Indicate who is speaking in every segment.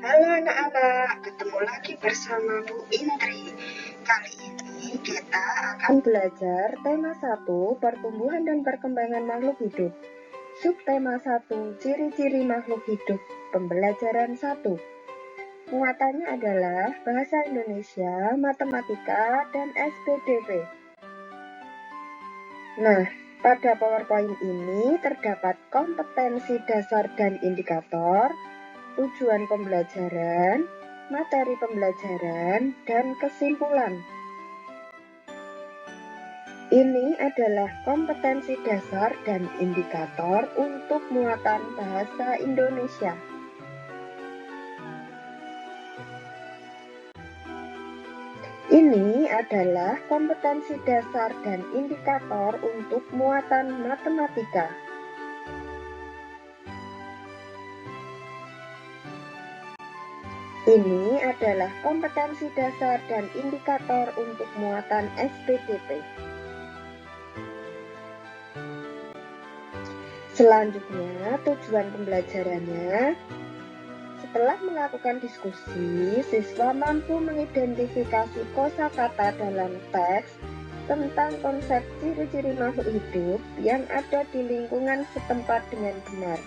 Speaker 1: Halo anak-anak, ketemu lagi bersama Bu Indri. Kali ini kita akan belajar tema 1, pertumbuhan dan perkembangan makhluk hidup. Subtema 1, ciri-ciri makhluk hidup. Pembelajaran 1. Muatannya adalah bahasa Indonesia, matematika, dan SPDP. Nah, pada PowerPoint ini terdapat kompetensi dasar dan indikator, tujuan pembelajaran, materi pembelajaran, dan kesimpulan. Ini adalah kompetensi dasar dan indikator untuk muatan bahasa Indonesia. Ini adalah kompetensi dasar dan indikator untuk muatan matematika. Ini adalah kompetensi dasar dan indikator untuk muatan SPDP. Selanjutnya, tujuan pembelajarannya. Setelah melakukan diskusi, siswa mampu mengidentifikasi kosakata dalam teks tentang konsep ciri-ciri makhluk hidup yang ada di lingkungan setempat dengan benar.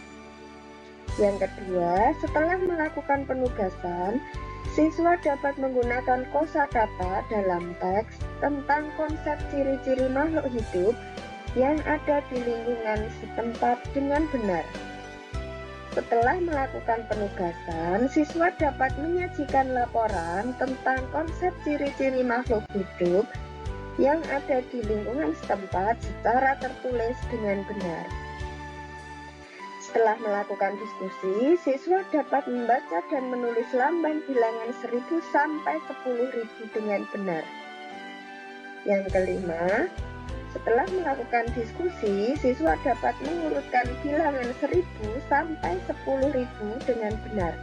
Speaker 1: Yang kedua, setelah melakukan penugasan, siswa dapat menggunakan kosakata dalam teks tentang konsep ciri-ciri makhluk hidup yang ada di lingkungan setempat dengan benar. Setelah melakukan penugasan, siswa dapat menyajikan laporan tentang konsep ciri-ciri makhluk hidup yang ada di lingkungan setempat secara tertulis dengan benar. Setelah melakukan diskusi, siswa dapat membaca dan menulis lambang bilangan 1000 sampai 10.000 dengan benar. Yang kelima, setelah melakukan diskusi, siswa dapat mengurutkan bilangan 1000 sampai 10.000 dengan benar.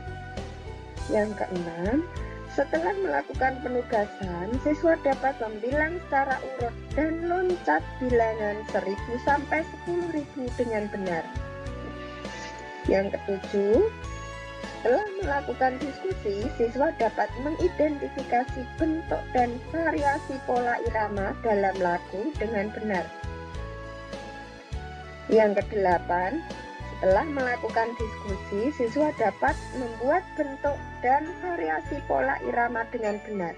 Speaker 1: Yang keenam, setelah melakukan penugasan, siswa dapat membilang secara urut dan loncat bilangan 1000 sampai 10.000 dengan benar. Yang ketujuh, setelah melakukan diskusi, siswa dapat mengidentifikasi bentuk dan variasi pola irama dalam lagu dengan benar. Yang kedelapan, setelah melakukan diskusi, siswa dapat membuat bentuk dan variasi pola irama dengan benar.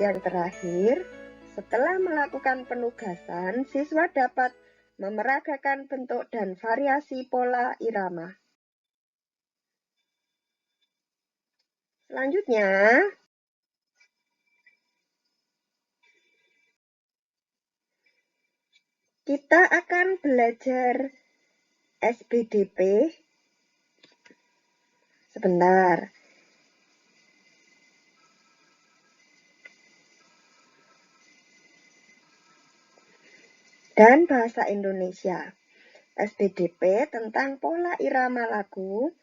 Speaker 1: Yang terakhir, setelah melakukan penugasan, siswa dapat memeragakan bentuk dan variasi pola irama. Selanjutnya, kita akan belajar SPDP. Sebentar. Dan bahasa Indonesia. SPDP tentang pola irama lagu.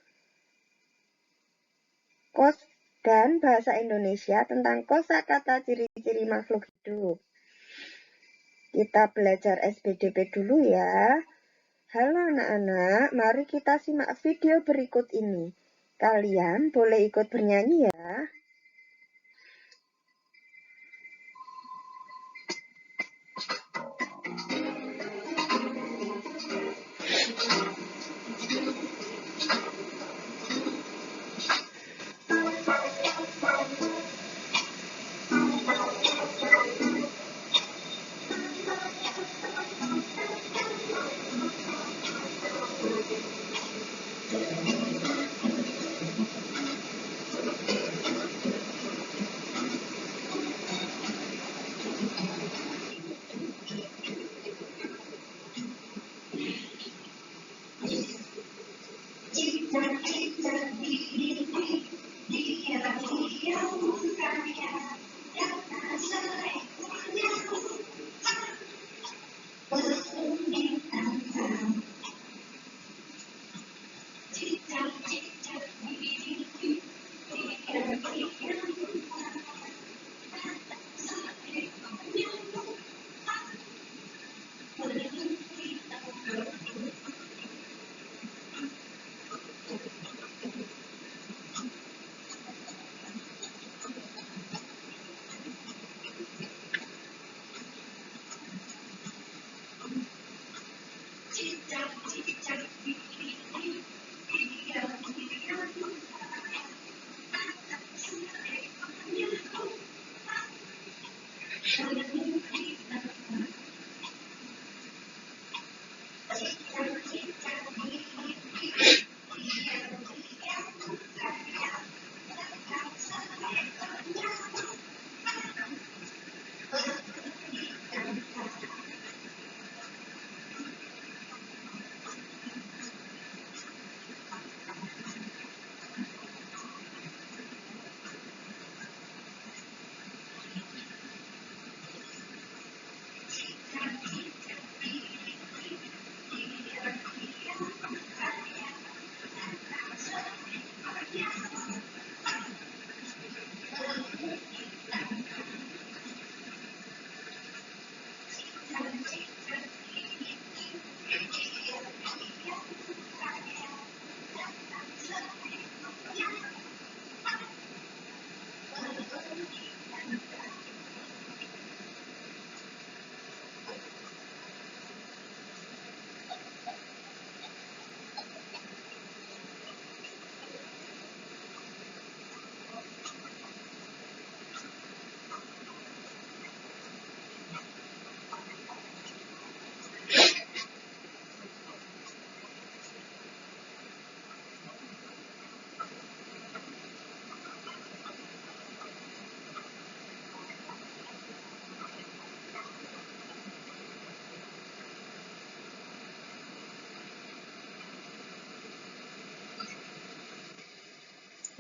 Speaker 1: Dan bahasa Indonesia tentang kosakata ciri-ciri makhluk hidup. Kita belajar SPDP dulu ya. Halo anak-anak, mari kita simak video berikut ini. Kalian boleh ikut bernyanyi ya.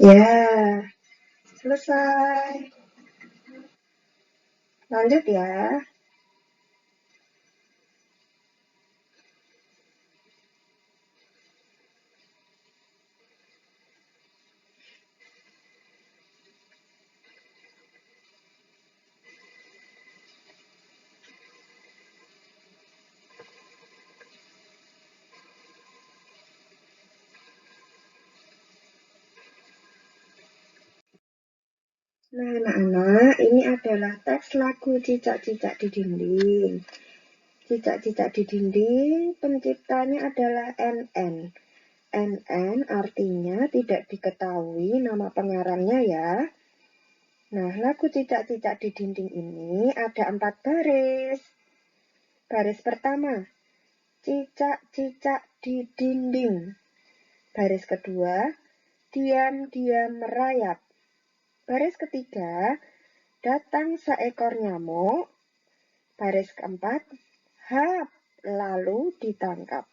Speaker 1: Ya, selesai. Lanjut ya. Nah, anak-anak, ini adalah teks lagu Cicak-Cicak di Dinding. Cicak-cicak di dinding, penciptanya adalah NN. NN artinya tidak diketahui nama pengarangnya ya. Nah, lagu Cicak-Cicak di Dinding ini ada 4 baris. Baris pertama, cicak-cicak di dinding. Baris kedua, diam-diam merayap. Baris ketiga, datang seekor nyamuk. Baris keempat, hap, lalu ditangkap.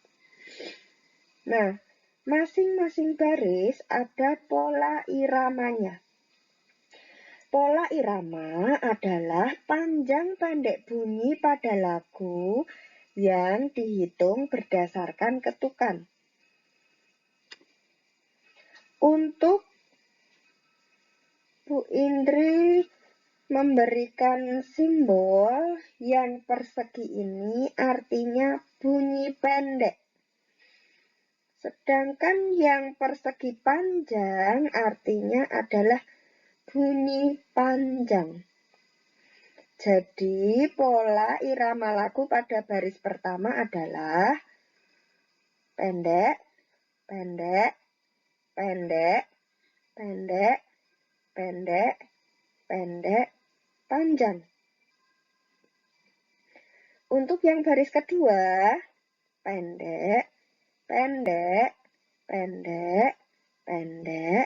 Speaker 1: Nah, masing-masing baris ada pola iramanya. Pola irama adalah panjang pendek bunyi pada lagu yang dihitung berdasarkan ketukan. Untuk Bu Indri memberikan simbol yang persegi ini artinya bunyi pendek. Sedangkan yang persegi panjang artinya adalah bunyi panjang. Jadi pola irama lagu pada baris pertama adalah pendek, pendek, pendek, pendek, pendek, pendek, panjang. Untuk yang baris kedua, pendek, pendek, pendek, pendek,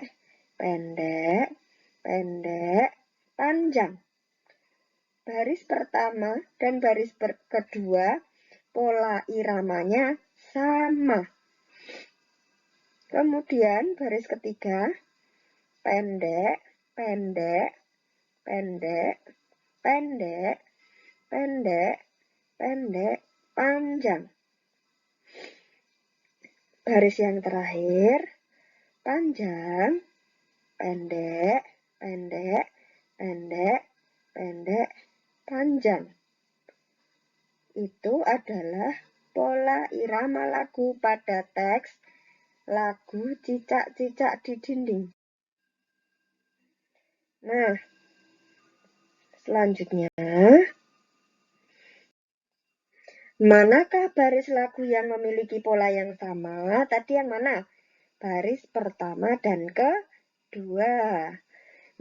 Speaker 1: pendek, pendek, panjang. Baris pertama dan baris kedua, pola iramanya sama. Kemudian baris ketiga, pendek, pendek, pendek, pendek, pendek, pendek, panjang. Baris yang terakhir, panjang, pendek, pendek, pendek, pendek, panjang. Itu adalah pola irama lagu pada teks lagu Cicak-Cicak di Dinding. Nah, selanjutnya, manakah baris lagu yang memiliki pola yang sama? Tadi yang mana? Baris pertama dan kedua.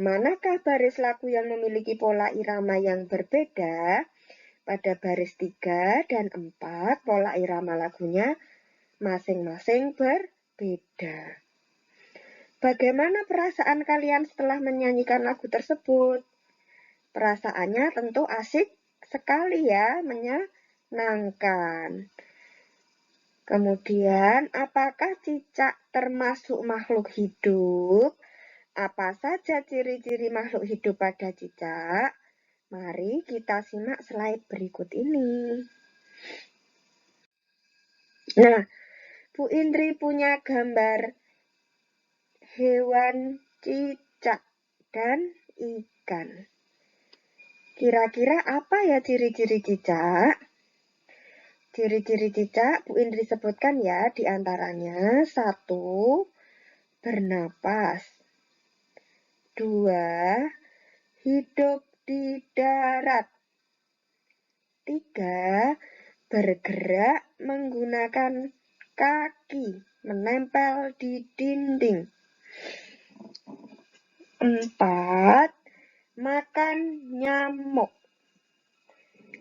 Speaker 1: Manakah baris lagu yang memiliki pola irama yang berbeda? Pada baris 3 dan 4, pola irama lagunya masing-masing berbeda. Bagaimana perasaan kalian setelah menyanyikan lagu tersebut? Perasaannya tentu asik sekali ya, menyenangkan. Kemudian, apakah cicak termasuk makhluk hidup? Apa saja ciri-ciri makhluk hidup pada cicak? Mari kita simak slide berikut ini. Nah, Bu Indri punya gambar hewan cicak dan ikan. Kira-kira apa ya ciri-ciri cicak? Ciri-ciri cicak Bu Indri sebutkan ya, diantaranya 1. Bernapas. 2. Hidup di darat. 3. Bergerak menggunakan kaki, menempel di dinding. 4. Makan nyamuk.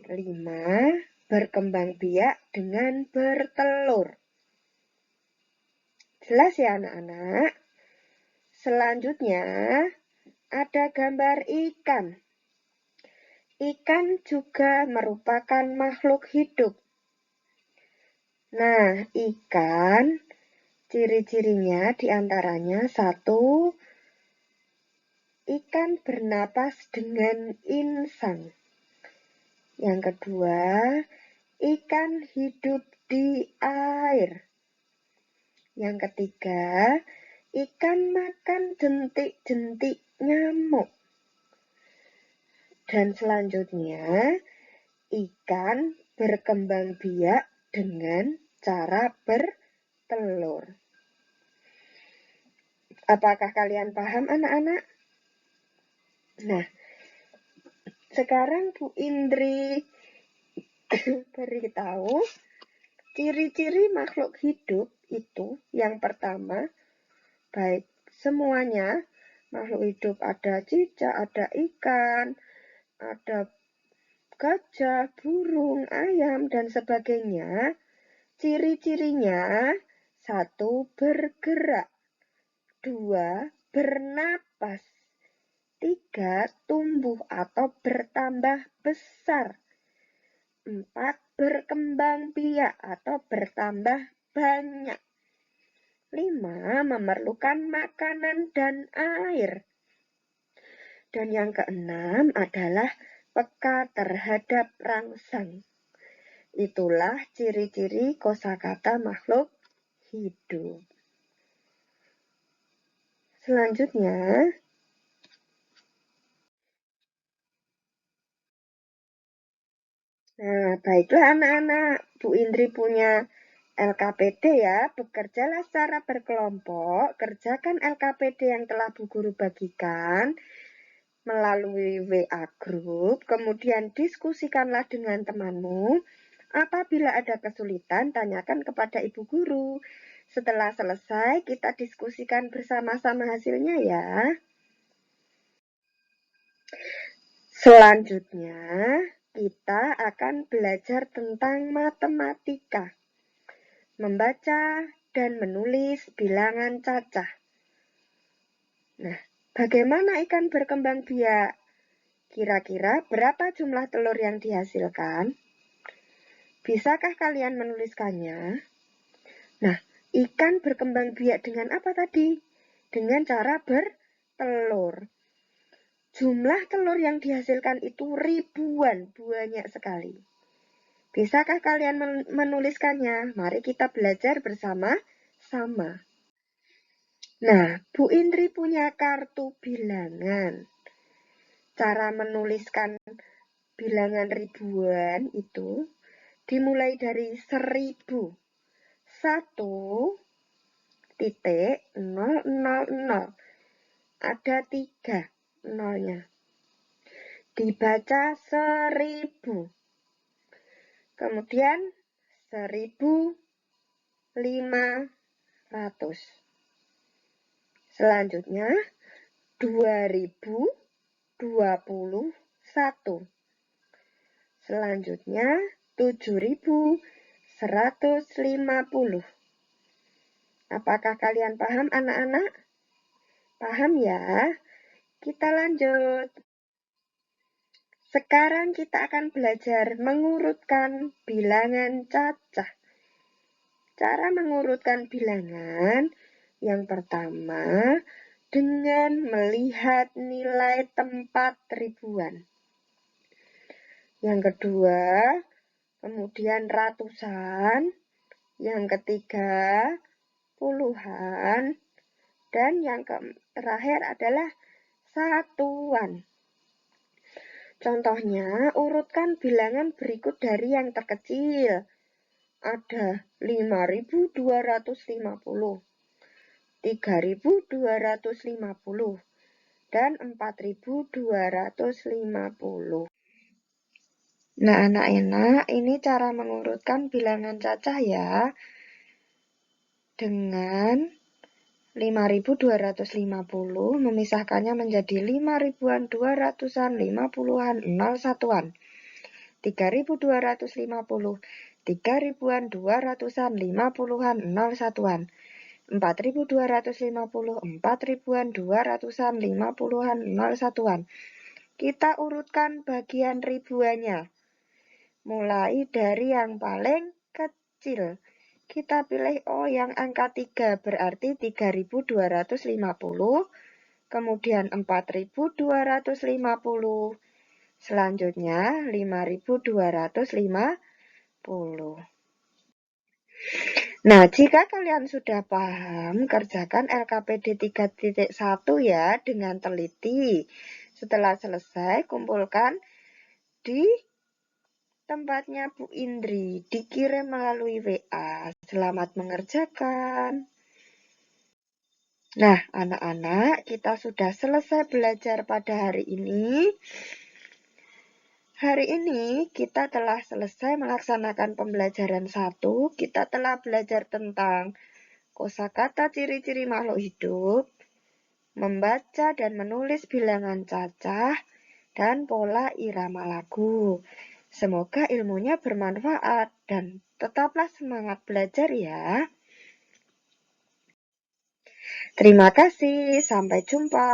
Speaker 1: 5. Berkembang biak dengan bertelur. Jelas ya anak-anak? Selanjutnya, ada gambar ikan. Ikan juga merupakan makhluk hidup. Nah, ikan, ciri-cirinya diantaranya 1. Ikan bernapas dengan insang. Yang kedua, ikan hidup di air. Yang ketiga, ikan makan jentik-jentik nyamuk. Dan selanjutnya, ikan berkembang biak dengan cara bertelur. Apakah kalian paham anak-anak? Nah, sekarang Bu Indri beritahu ciri-ciri makhluk hidup itu yang pertama, baik semuanya makhluk hidup, ada cicak, ada ikan, ada gajah, burung, ayam, dan sebagainya. Ciri-cirinya 1. Bergerak. 2. Bernapas. 3. Tumbuh atau bertambah besar. 4. Berkembang biak atau bertambah banyak. 5. Memerlukan makanan dan air. Dan yang keenam adalah peka terhadap rangsang. Itulah ciri-ciri kosakata makhluk hidup. Selanjutnya, nah baiklah anak-anak, Bu Indri punya LKPD ya, bekerjalah secara berkelompok, kerjakan LKPD yang telah Bu Guru bagikan melalui WA Group, kemudian diskusikanlah dengan temanmu. Apabila ada kesulitan, tanyakan kepada Ibu Guru. Setelah selesai, kita diskusikan bersama-sama hasilnya ya. Selanjutnya, kita akan belajar tentang matematika. Membaca dan menulis bilangan cacah. Nah, bagaimana ikan berkembang biak? Kira-kira berapa jumlah telur yang dihasilkan? Bisakah kalian menuliskannya? Nah, ikan berkembang biak dengan apa tadi? Dengan cara bertelur. Jumlah telur yang dihasilkan itu ribuan, banyak sekali. Bisakah kalian menuliskannya? Mari kita belajar bersama-sama. Nah, Bu Indri punya kartu bilangan. Cara menuliskan bilangan ribuan itu dimulai dari 1000. 1.000. Ada 3 nolnya. Dibaca 1000. Kemudian 1500. Selanjutnya 2021. Selanjutnya 7150. Apakah kalian paham anak-anak? Paham ya? Kita lanjut. Sekarang kita akan belajar mengurutkan bilangan cacah. Cara mengurutkan bilangan yang pertama dengan melihat nilai tempat ribuan. Yang kedua, kemudian ratusan. Yang ketiga, puluhan. Dan yang terakhir adalah satuan. Contohnya, urutkan bilangan berikut dari yang terkecil. Ada 5.250, 3.250, dan 4.250. Nah, anak-anak, ini cara mengurutkan bilangan cacah ya. Dengan 5.250 memisahkannya menjadi 5.000-an, 200-an, 50-an, 0 satuan. 3.250, 3.000-an, 200-an, 50-an, 0 satuan. 4.250, 4.000-an, 200-an, 50-an, 0 satuan. Kita urutkan bagian ribuannya. Mulai dari yang paling kecil. Kita pilih yang angka 3, berarti 3.250, kemudian 4.250, selanjutnya 5.250. Nah, jika kalian sudah paham, kerjakan LKPD 3.1 ya dengan teliti. Setelah selesai, kumpulkan di tempatnya Bu Indri, dikirim melalui WA. Selamat mengerjakan. Nah, anak-anak, kita sudah selesai belajar pada hari ini. Hari ini kita telah selesai melaksanakan pembelajaran 1. Kita telah belajar tentang kosakata ciri-ciri makhluk hidup, membaca dan menulis bilangan cacah, dan pola irama lagu. Semoga ilmunya bermanfaat dan tetaplah semangat belajar ya. Terima kasih, sampai jumpa.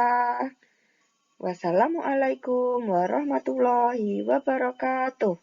Speaker 1: Wassalamualaikum warahmatullahi wabarakatuh.